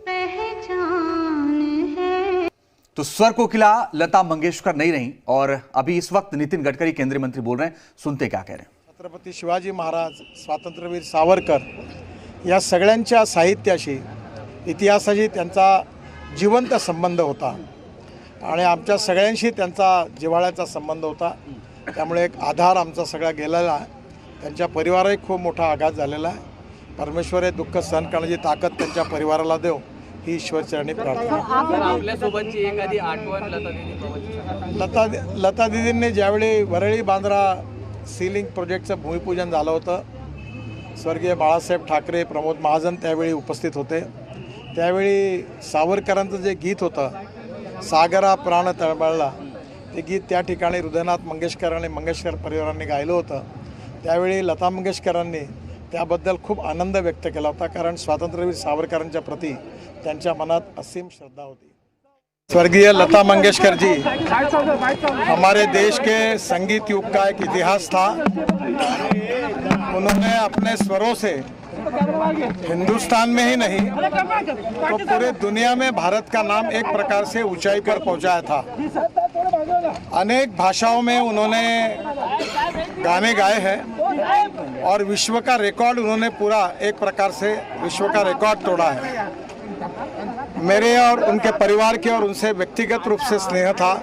पहचान है। तो स्वर कोकिला लता मंगेशकर नहीं रही और अभी इस वक्त नितिन गडकरी केंद्रीय मंत्री बोल रहे हैं, सुनते क्या कह रहे हैं। छत्रपती शिवाजी महाराज, स्वातंत्र्यवीर सावरकर या सगळ्यांच्या साहित्याशी, इतिहासाशी त्यांचा जिवंत संबंध होता आणि आमच्या सगळ्यांशी त्यांचा जिव्हाळ्याचा संबंध होता. त्यामुळे एक आधार आमचा सगळा गेलेला आहे. त्यांच्या परिवाराही खूप मोठा आघात झालेला आहे. परमेश्वर हे दुःख सहन करण्याची ताकद त्यांच्या परिवाराला देव ही ईश्वरचरणी प्रार्थना. आपल्यासोबतची एखादी आठवण लता दीदींनी ज्यावेळी वरळी बांद्रा सीलिंग प्रोजेक्टचं भूमिपूजन झालं होतं, स्वर्गीय बाळासाहेब ठाकरे, प्रमोद महाजन त्यावेळी उपस्थित होते. त्यावेळी सावरकरांचं जे गीत होतं, सागरा प्राण तळमळला, ते गीत त्या ठिकाणी हृदयनाथ मंगेशकर आणि मंगेशकर परिवारांनी गायलं होतं. त्यावेळी लता मंगेशकरांनी त्याबद्दल खूप आनंद व्यक्त केला होता, कारण स्वातंत्र्यवीर सावरकरांच्या प्रति त्यांच्या मनात असीम श्रद्धा होती. स्वर्गीय लता मंगेशकर जी हमारे देश के संगीत युग का एक इतिहास था. उन्होंने अपने स्वरों से हिंदुस्तान में ही नहीं तो पूरे दुनिया में भारत का नाम एक प्रकार से ऊंचाई पर पहुंचाया था. अनेक भाषाओं में उन्होंने गाने गाए हैं और विश्व का रिकॉर्ड उन्होंने पूरा एक प्रकार से विश्व का रिकॉर्ड तोड़ा है. मेरे और उनके परिवार के और उनसे व्यक्तिगत रूप से स्नेह था.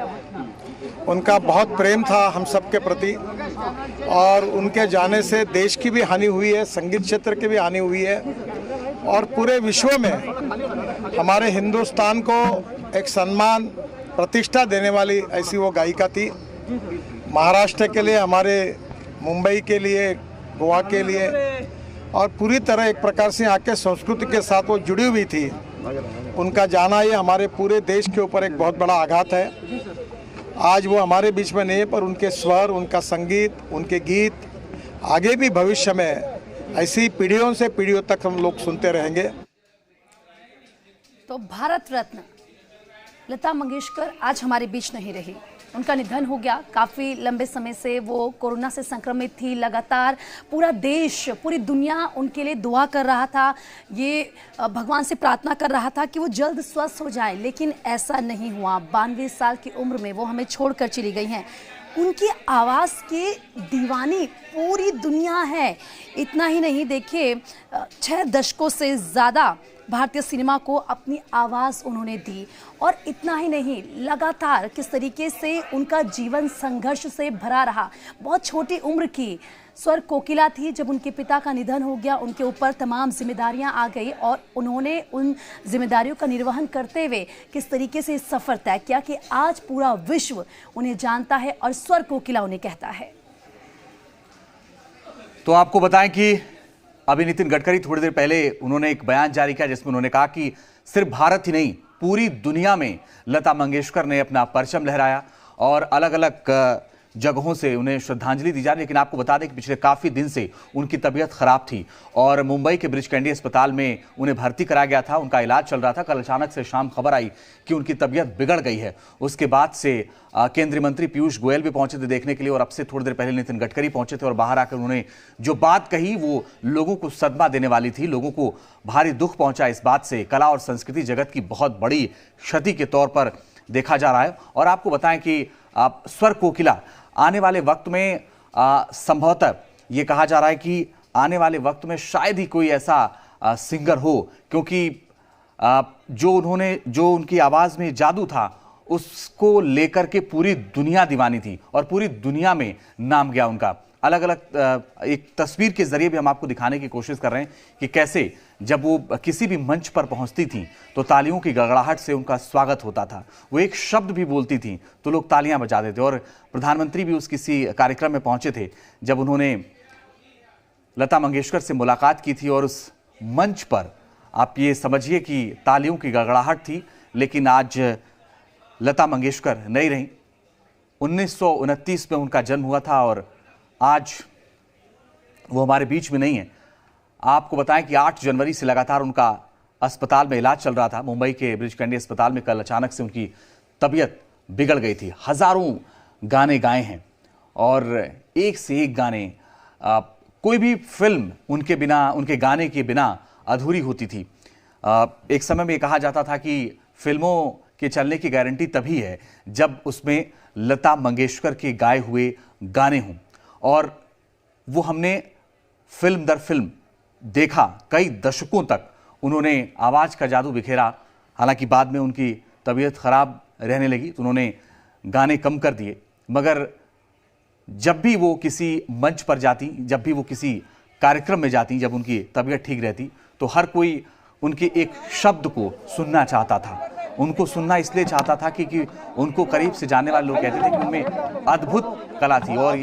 उनका बहुत प्रेम था हम सब के प्रति और उनके जाने से देश की भी हानि हुई है, संगीत क्षेत्र की भी हानि हुई है और पूरे विश्व में हमारे हिंदुस्तान को एक सम्मान प्रतिष्ठा देने वाली ऐसी वो गायिका थी. महाराष्ट्र के लिए, हमारे मुंबई के लिए, गोवा के लिए और पूरी तरह एक प्रकार से यहाँ के संस्कृति के साथ वो जुड़ी हुई थी. उनका जाना ये हमारे पूरे देश के ऊपर एक बहुत बड़ा आघात है. आज वो हमारे बीच में नहीं है, पर उनके स्वर, उनका संगीत, उनके गीत आगे भी भविष्य में ऐसी पीढ़ियों से पीढ़ियों तक हम लोग सुनते रहेंगे. तो भारत रत्न लता मंगेशकर आज हमारे बीच नहीं रही. उनका निधन हो गया. काफ़ी लंबे समय से वो कोरोना से संक्रमित थी. लगातार पूरा देश, पूरी दुनिया उनके लिए दुआ कर रहा था. ये भगवान से प्रार्थना कर रहा था कि वो जल्द स्वस्थ हो जाए, लेकिन ऐसा नहीं हुआ. 92 साल की उम्र में वो हमें छोड़कर चली गई हैं. उनकी आवाज़ के दीवानी पूरी दुनिया है. इतना ही नहीं, देखिए 6 दशकों से ज़्यादा भारतीय सिनेमा को अपनी आवाज़ उन्होंने दी. और इतना ही नहीं, लगातार किस तरीके से उनका जीवन संघर्ष से भरा रहा. बहुत छोटी उम्र की स्वर कोकिला थी जब उनके पिता का निधन हो गया. उनके ऊपर तमाम जिम्मेदारियां आ गई और उन्होंने उन जिम्मेदारियों का निर्वहन करते हुए किस तरीके से सफ़र तय किया कि आज पूरा विश्व उन्हें जानता है और स्वर कोकिला उन्हें कहता है. तो आपको बताएं कि अभी नितिन गडकरी थोड़ी देर पहले उन्होंने एक बयान जारी किया जिसमें उन्होंने कहा कि सिर्फ भारत ही नहीं, पूरी दुनिया में लता मंगेशकर ने अपना परचम लहराया और अलग अलग जगहों से उन्हें श्रद्धांजलि दी जा रही. लेकिन आपको बता दें कि पिछले काफ़ी दिन से उनकी तबीयत खराब थी और मुंबई के ब्रिच कैंडी अस्पताल में उन्हें भर्ती कराया गया था. उनका इलाज चल रहा था. कल अचानक से शाम खबर आई कि उनकी तबीयत बिगड़ गई है. उसके बाद से केंद्रीय मंत्री पीयूष गोयल भी पहुंचे थे देखने के लिए और अब से थोड़ी देर पहले नितिन गडकरी पहुंचे थे और बाहर आकर उन्होंने जो बात कही वो लोगों को सदमा देने वाली थी. लोगों को भारी दुख पहुंचा. इस बात से कला और संस्कृति जगत की बहुत बड़ी क्षति के तौर पर देखा जा रहा है. और आपको बताएं कि स्वर कोकिला आने वाले वक्त में संभवतः ये कहा जा रहा है कि आने वाले वक्त में शायद ही कोई ऐसा सिंगर हो, क्योंकि जो उनकी आवाज़ में जादू था उसको लेकर के पूरी दुनिया दीवानी थी और पूरी दुनिया में नाम गया उनका. अलग अलग एक तस्वीर के जरिए भी हम आपको दिखाने की कोशिश कर रहे हैं कि कैसे जब वो किसी भी मंच पर पहुंचती थी तो तालियों की गड़गड़ाहट से उनका स्वागत होता था. वो एक शब्द भी बोलती थी तो लोग तालियां बजाते थे. और प्रधानमंत्री भी उस किसी कार्यक्रम में पहुंचे थे जब उन्होंने लता मंगेशकर से मुलाकात की थी और उस मंच पर आप ये समझिए कि तालियों की गड़गड़ाहट थी. लेकिन आज लता मंगेशकर नहीं रहीं. 1929 में उनका जन्म हुआ था और आज वो हमारे बीच में नहीं है. आपको बताएं कि 8 जनवरी से लगातार उनका अस्पताल में इलाज चल रहा था. मुंबई के ब्रिच कैंडी अस्पताल में कल अचानक से उनकी तबीयत बिगड़ गई थी. हजारों गाने गाए हैं और एक से एक गाने. कोई भी फिल्म उनके बिना, उनके गाने के बिना अधूरी होती थी. एक समय में कहा जाता था कि फिल्मों के चलने की गारंटी तभी है जब उसमें लता मंगेशकर के गाए हुए गाने हों, और वो हमने फिल्म दर फिल्म देखा। कई दशकों तक उन्होंने आवाज़ का जादू बिखेरा। हालांकि बाद में उनकी तबीयत खराब रहने लगी तो उन्होंने गाने कम कर दिए, मगर जब भी वो किसी मंच पर जाती, जब भी वो किसी कार्यक्रम में जाती, जब उनकी तबीयत ठीक रहती, तो हर कोई उनके एक शब्द को सुनना चाहता था। उनको सुनना इसलिए चाहता था क्योंकि उनको करीब से जानने वाले लोग कहते थे कि उनमें अद्भुत कला थी। और